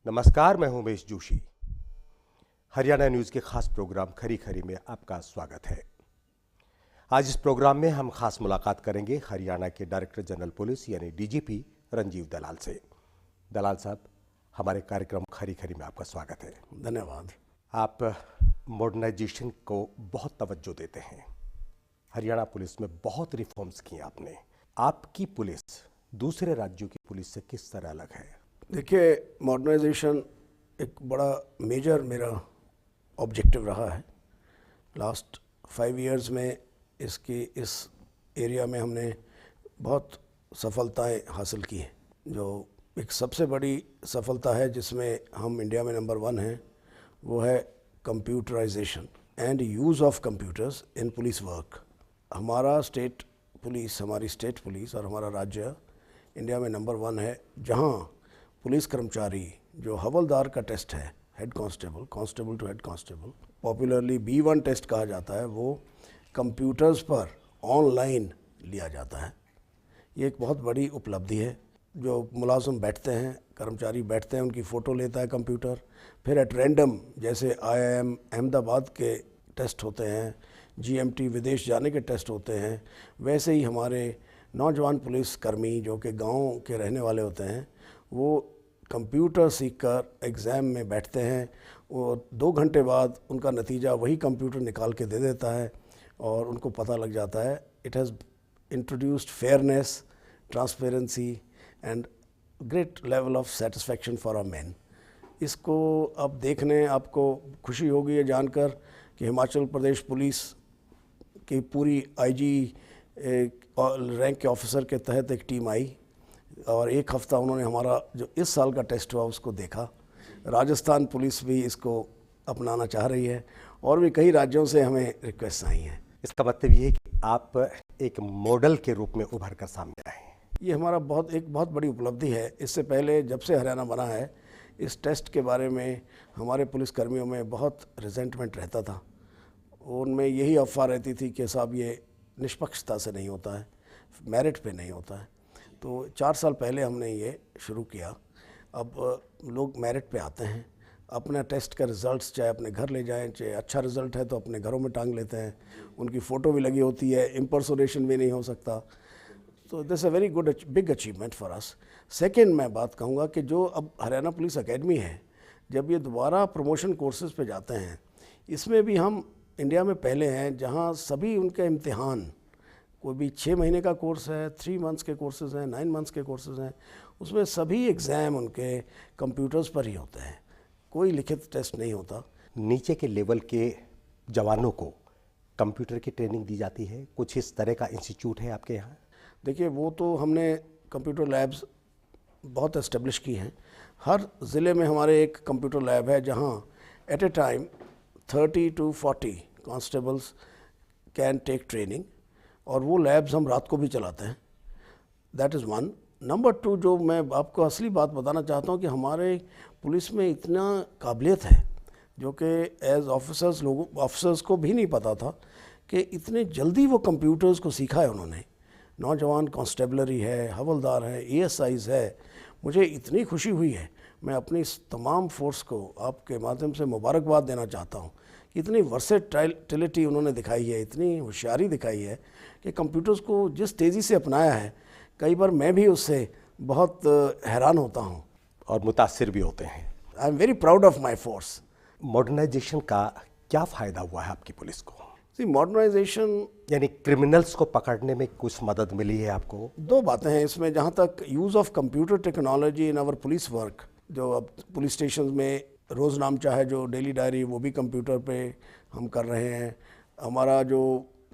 नमस्कार, मैं हूं उमेश जोशी। हरियाणा न्यूज़ के खास प्रोग्राम खरी खरी में आपका स्वागत है। आज इस प्रोग्राम में हम खास मुलाकात करेंगे हरियाणा के डायरेक्टर जनरल पुलिस यानी डीजीपी रंजीव दलाल से। दलाल साहब, हमारे कार्यक्रम खरी खरी में आपका स्वागत है। धन्यवाद। आप मॉडर्नाइजेशन को बहुत तवज्जो देते हैं। हरियाणा पुलिस में बहुत रिफॉर्म्स किए आपने। आपकी पुलिस दूसरे राज्यों की पुलिस से किस तरह अलग है? देखिए, मॉडर्नाइजेशन एक बड़ा मेजर मेरा ऑब्जेक्टिव रहा है। लास्ट 5 इयर्स में इस एरिया में हमने बहुत सफलताएं हासिल की हैं। जो एक सबसे बड़ी सफलता है जिसमें हम इंडिया में नंबर 1 हैं, वो है computerisation and use of computers in police work. हमारी स्टेट पुलिस और हमारा राज्य इंडिया में नंबर 1 है, जहां पुलिस कर्मचारी जो हवलदार का टेस्ट है, head constable to head constable, popularly B1 test कहा जाता है, वो कंप्यूटर्स पर ऑनलाइन लिया जाता है। ये एक बहुत बड़ी उपलब्धि है। जो मुलाजिम बैठते हैं, कर्मचारी बैठते हैं, उनकी फ़ोटो लेता है कंप्यूटर, फिर एट रैंडम जैसे IIM अहमदाबाद के टेस्ट होते हैं, GMT विदेश जाने के टेस्ट होते हैं, वैसे ही हमारे नौजवान पुलिसकर्मी जो कि गाँव के रहने वाले होते हैं, वो कंप्यूटर सीखकर एग्ज़ाम में बैठते हैं और 2 घंटे बाद उनका नतीजा वही कंप्यूटर निकाल के दे देता है और उनको पता लग जाता है। It has introduced fairness, transparency and great level of satisfaction for a man. इसको अब देखने आपको खुशी होगी ये जानकर कि हिमाचल प्रदेश पुलिस की पूरी IG रैंक के ऑफिसर के तहत एक टीम आई और 1 हफ़्ता उन्होंने हमारा जो इस साल का टेस्ट हुआ उसको देखा। राजस्थान पुलिस भी इसको अपनाना चाह रही है और भी कई राज्यों से हमें रिक्वेस्ट आई हैं। इसका मतलब ये है कि आप एक मॉडल के रूप में उभर कर सामने आए हैं। ये हमारा एक बहुत बड़ी उपलब्धि है। इससे पहले जब से हरियाणा बना है, इस टेस्ट के बारे में हमारे पुलिसकर्मियों में बहुत रिजेंटमेंट रहता था। उनमें यही अफवाह रहती थी कि साहब ये निष्पक्षता से नहीं होता है, मेरिट पे नहीं होता है। तो 4 साल पहले हमने ये शुरू किया। अब लोग मेरिट पे आते हैं, अपना टेस्ट का रिज़ल्ट्स चाहे अपने घर ले जाएं, चाहे अच्छा रिज़ल्ट है तो अपने घरों में टांग लेते हैं, उनकी फ़ोटो भी लगी होती है, इम्पर्सोनेशन भी नहीं हो सकता। तो this a very good big achievement for us. Second, मैं बात कहूँगा कि जो अब हरियाणा पुलिस एकेडमी है, जब ये दोबारा प्रमोशन कोर्सेज़ पे जाते हैं, इसमें भी हम इंडिया में पहले हैं जहाँ सभी उनके इम्तिहान, कोई भी 6 महीने का कोर्स है, 3 मंथ्स के कोर्सेज़ हैं, 9 मंथ्स के कोर्सेज़ हैं, उसमें सभी एग्ज़ाम उनके कंप्यूटर्स पर ही होते हैं, कोई लिखित टेस्ट नहीं होता। नीचे के लेवल के जवानों को कंप्यूटर की ट्रेनिंग दी जाती है? कुछ इस तरह का इंस्टीट्यूट है आपके यहाँ? देखिए, वो तो हमने कंप्यूटर लैब्स बहुत इस्टेब्लिश की हैं। हर ज़िले में हमारे एक कंप्यूटर लैब है जहाँ at a time 30 to 40 constables can take training, और वो लैब्स हम रात को भी चलाते हैं। That is 1। नंबर 2, जो मैं आपको असली बात बताना चाहता हूँ कि हमारे पुलिस में इतना काबिलियत है जो कि एज ऑफिसर्स को भी नहीं पता था कि इतने जल्दी वो कंप्यूटर्स को सीखा है उन्होंने। नौजवान कांस्टेबलरी है, हवलदार है, ASIs है। मुझे इतनी खुशी हुई है, मैं अपनी इस तमाम फोर्स को आपके माध्यम से मुबारकबाद देना चाहता हूँ कि इतनी वर्सेटिलिटी उन्होंने दिखाई है, इतनी होशियारी दिखाई है कि कंप्यूटर्स को जिस तेज़ी से अपनाया है, कई बार मैं भी उससे बहुत हैरान होता हूँ और मुतासिर भी होते हैं। I am very proud of my force. Modernisation का क्या फ़ायदा हुआ है आपकी पुलिस को? मॉडर्नाइजेशन यानी क्रिमिनल्स को पकड़ने में कुछ मदद मिली है आपको? 2 बातें हैं इसमें। जहाँ तक use of computer technology in our police work, जो अब पुलिस स्टेशन में रोज़नामचा है, जो डेली डायरी, वो भी कंप्यूटर पे हम कर रहे हैं। हमारा जो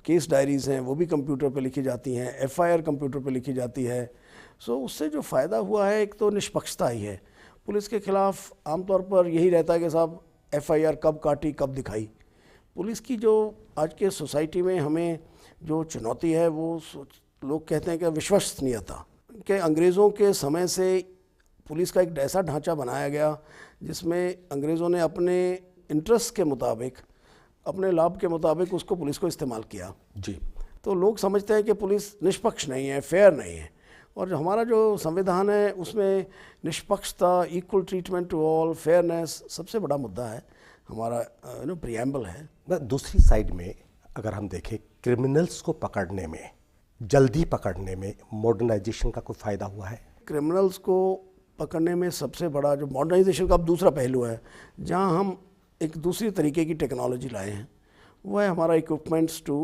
केस डायरीज़ हैं वो भी कंप्यूटर पे लिखी जाती हैं, FIR कंप्यूटर पे लिखी जाती है। सो उससे जो फ़ायदा हुआ है, एक तो निष्पक्षता ही है। पुलिस के ख़िलाफ़ आमतौर पर यही रहता है कि साहब FIR कब काटी, कब दिखाई। पुलिस की जो आज के सोसाइटी में हमें जो चुनौती है, वो लोग कहते हैं कि विश्वसनीयता, कि अंग्रेज़ों के समय से पुलिस का एक ऐसा ढांचा बनाया गया जिसमें अंग्रेज़ों ने अपने इंटरेस्ट के मुताबिक, अपने लाभ के मुताबिक उसको पुलिस को इस्तेमाल किया। जी। तो लोग समझते हैं कि पुलिस निष्पक्ष नहीं है, फेयर नहीं है, और हमारा जो संविधान है उसमें निष्पक्षता, equal treatment to all, fairness सबसे बड़ा मुद्दा है, हमारा प्रियम्बल है। दूसरी साइड में अगर हम देखें, क्रिमिनल्स को पकड़ने में, जल्दी पकड़ने में मॉडर्नाइजेशन का कोई फ़ायदा हुआ है? क्रिमिनल्स को पकड़ने में सबसे बड़ा जो मॉडर्नाइजेशन का अब दूसरा पहलू है, जहां हम एक दूसरी तरीके की टेक्नोलॉजी लाए हैं, वो है हमारा equipments to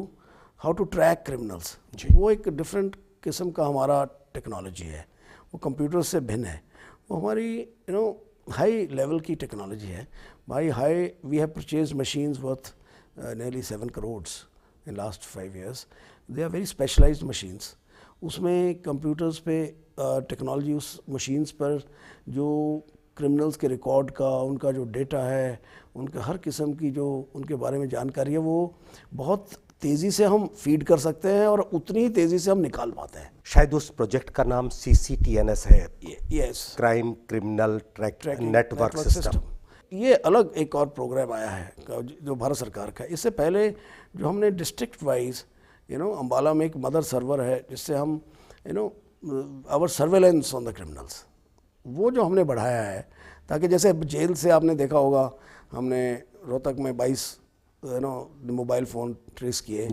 how to track criminals. वो एक डिफरेंट किस्म का हमारा टेक्नोलॉजी है, वो कंप्यूटर से भिन्न है। वो हमारी हाई लेवल की टेक्नोलॉजी है भाई। We have purchase machines worth nearly 7 crores in last 5 years. They are very specialized machines. उसमें कंप्यूटर्स पे टेक्नोलॉजी उस मशीन्स पर जो क्रिमिनल्स के रिकॉर्ड का, उनका जो डेटा है, उनका हर किस्म की जो उनके बारे में जानकारी है, वो बहुत तेज़ी से हम फीड कर सकते हैं और उतनी ही तेज़ी से हम निकाल पाते हैं। शायद उस प्रोजेक्ट का नाम CCTNS है। Yes, crime criminal tracking network system. ये अलग एक और प्रोग्राम आया है जो भारत सरकार का। इससे पहले जो हमने डिस्ट्रिक्ट वाइज अम्बाला में एक मदर सर्वर है, जिससे हम our surveillance on the criminals, वो जो हमने बढ़ाया है, ताकि जैसे जेल से आपने देखा होगा, हमने रोहतक में 22 मोबाइल फ़ोन ट्रेस किए।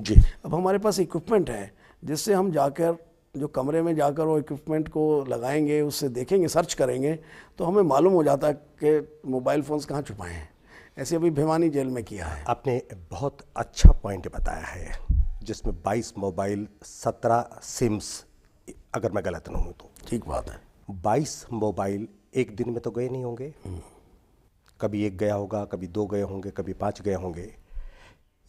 अब हमारे पास इक्विपमेंट है जिससे हम जाकर, जो कमरे में जाकर वो इक्विपमेंट को लगाएंगे, उससे देखेंगे, सर्च करेंगे, तो हमें मालूम हो जाता है कि मोबाइल फ़ोन्स कहाँ छुपाए हैं। ऐसे अभी भिवानी जेल में किया है। आपने बहुत अच्छा पॉइंट बताया है, जिसमें 22 मोबाइल, 17 सिम्स, अगर मैं गलत ना हूँ तो। ठीक बात है। 22 मोबाइल एक दिन में तो गए नहीं होंगे, कभी एक गया होगा, कभी 2 गए होंगे, कभी 5 गए होंगे।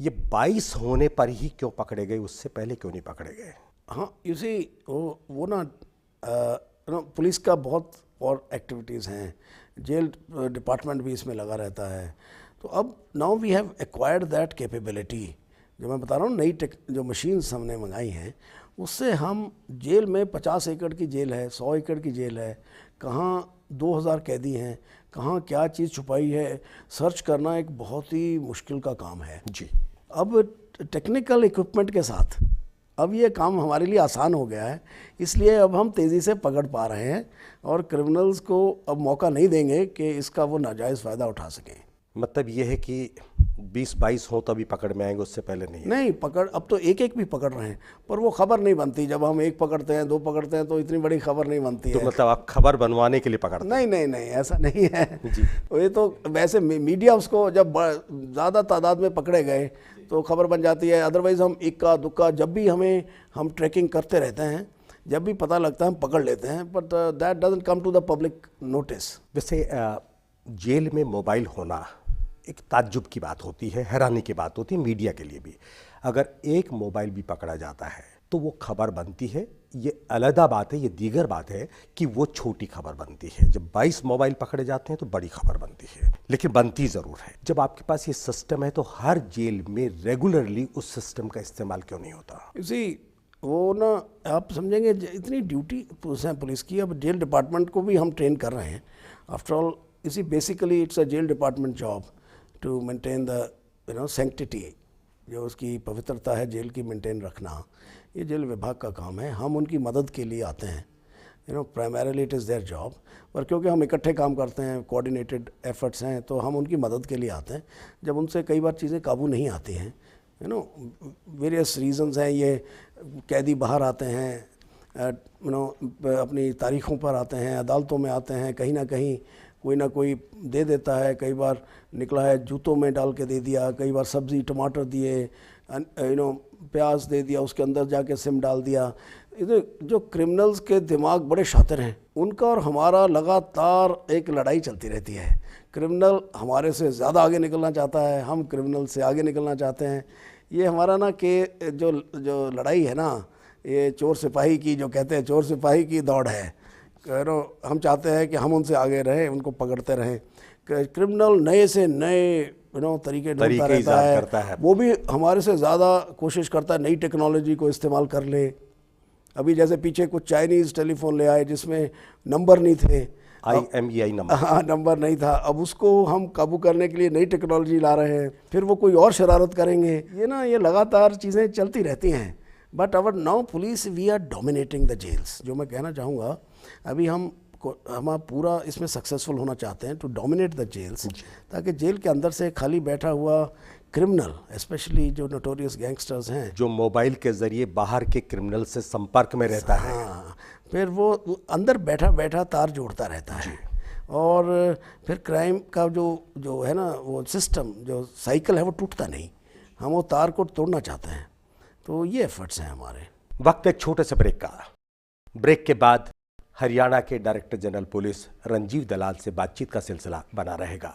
ये 22 होने पर ही क्यों पकड़े गए, उससे पहले क्यों नहीं पकड़े गए? हाँ, यू सी वो ना पुलिस का बहुत और एक्टिविटीज़ हैं, जेल डिपार्टमेंट भी इसमें लगा रहता है। तो अब now we have acquired that capability, जो मैं बता रहा हूँ, नई जो मशीन्स हमने मंगाई हैं, उससे हम जेल में 50 एकड़ की जेल है, 100 एकड़ की जेल है, कहाँ 2000 कैदी हैं, कहाँ क्या चीज़ छुपाई है, सर्च करना एक बहुत ही मुश्किल का काम है जी। अब टेक्निकल इक्विपमेंट के साथ अब ये काम हमारे लिए आसान हो गया है, इसलिए अब हम तेज़ी से पकड़ पा रहे हैं और क्रिमिनल्स को अब मौका नहीं देंगे कि इसका वो नाजायज़ फ़ायदा उठा सकें। मतलब ये है कि 20-22 हो तभी पकड़ में आएंगे, उससे पहले नहीं? नहीं, पकड़ अब तो एक एक भी पकड़ रहे हैं, पर वो खबर नहीं बनती। जब हम एक पकड़ते हैं, 2 पकड़ते हैं, तो इतनी बड़ी खबर नहीं बनती तो है। मतलब आप खबर बनवाने के लिए पकड़ते हैं? नहीं नहीं नहीं, ऐसा नहीं है जी। ये तो वैसे मीडिया उसको जब ज़्यादा तादाद में पकड़े गए तो खबर बन जाती है। अदरवाइज़ हम इक्का दुक्का जब भी हम ट्रैकिंग करते रहते हैं, जब भी पता लगता है हम पकड़ लेते हैं, but that doesn't come to the public notice. वैसे जेल में मोबाइल होना एक ताज्जुब की बात होती है, हैरानी की बात होती है मीडिया के लिए भी। अगर एक मोबाइल भी पकड़ा जाता है तो वो खबर बनती है, ये अलग बात है, ये दीगर बात है कि वो छोटी खबर बनती है। जब 22 मोबाइल पकड़े जाते हैं तो बड़ी खबर बनती है, लेकिन बनती ज़रूर है। जब आपके पास ये सिस्टम है तो हर जेल में रेगुलरली उस सिस्टम का इस्तेमाल क्यों नहीं होता? इसी वो ना, आप समझेंगे इतनी ड्यूटी पुलिस की, अब जेल डिपार्टमेंट को भी हम ट्रेन कर रहे हैं। आफ्टर ऑल इसी basically it's a jail department job to maintain the sanctity, जो उसकी पवित्रता है जेल की मेंटेन रखना, ये जेल विभाग का काम है। हम उनकी मदद के लिए आते हैं, primarily it is their job. पर क्योंकि हम इकट्ठे काम करते हैं, कोऑर्डिनेटेड एफर्ट्स हैं, तो हम उनकी मदद के लिए आते हैं। जब उनसे कई बार चीज़ें काबू नहीं आती हैं, वेरियस रीजंस हैं, ये कैदी बाहर आते हैं, अपनी तारीखों पर आते हैं, अदालतों में आते हैं, कहीं ना कहीं कोई ना कोई दे देता है। कई बार निकला है जूतों में डाल के दे दिया, कई बार सब्ज़ी टमाटर दिए, प्याज दे दिया, उसके अंदर जाके सिम डाल दिया। जो क्रिमिनल्स के दिमाग बड़े शातिर हैं, उनका और हमारा लगातार एक लड़ाई चलती रहती है। क्रिमिनल हमारे से ज़्यादा आगे निकलना चाहता है, हम क्रिमिनल से आगे निकलना चाहते हैं। ये हमारा ना कि जो लड़ाई है ना, ये चोर सिपाही की, जो कहते हैं चोर सिपाही की दौड़ है। हम चाहते हैं कि हम उनसे आगे रहें, उनको पकड़ते रहें। क्रिमिनल नए से नए तरीके ढूंढता रहता है, वो भी हमारे से ज़्यादा कोशिश करता है नई टेक्नोलॉजी को इस्तेमाल कर ले। अभी जैसे पीछे कुछ चाइनीज़ टेलीफोन ले आए जिसमें नंबर नहीं थे, IMEI नंबर, हाँ नंबर नहीं था। अब उसको हम काबू करने के लिए नई टेक्नोलॉजी ला रहे हैं, फिर वो कोई और शरारत करेंगे। ये लगातार चीज़ें चलती रहती हैं। But our now police we are dominating the jails. जो मैं कहना चाहूँगा, अभी हम पूरा इसमें सक्सेसफुल होना चाहते हैं टू डोमिनेट द जेल्स, ताकि जेल के अंदर से खाली बैठा हुआ क्रिमिनल, स्पेशली जो नोटोरियस गैंगस्टर्स हैं, जो मोबाइल के जरिए बाहर के क्रिमिनल से संपर्क में रहता है, हाँ, फिर वो अंदर बैठा बैठा तार जोड़ता रहता है, और फिर क्राइम का जो है ना वो सिस्टम, जो साइकिल है, वो टूटता नहीं। हम वो तार को तोड़ना चाहते हैं, तो ये एफर्ट्स हैं हमारे। वक्त एक छोटे से ब्रेक का। ब्रेक के बाद हरियाणा के डायरेक्टर जनरल पुलिस रंजीव दलाल से बातचीत का सिलसिला बना रहेगा।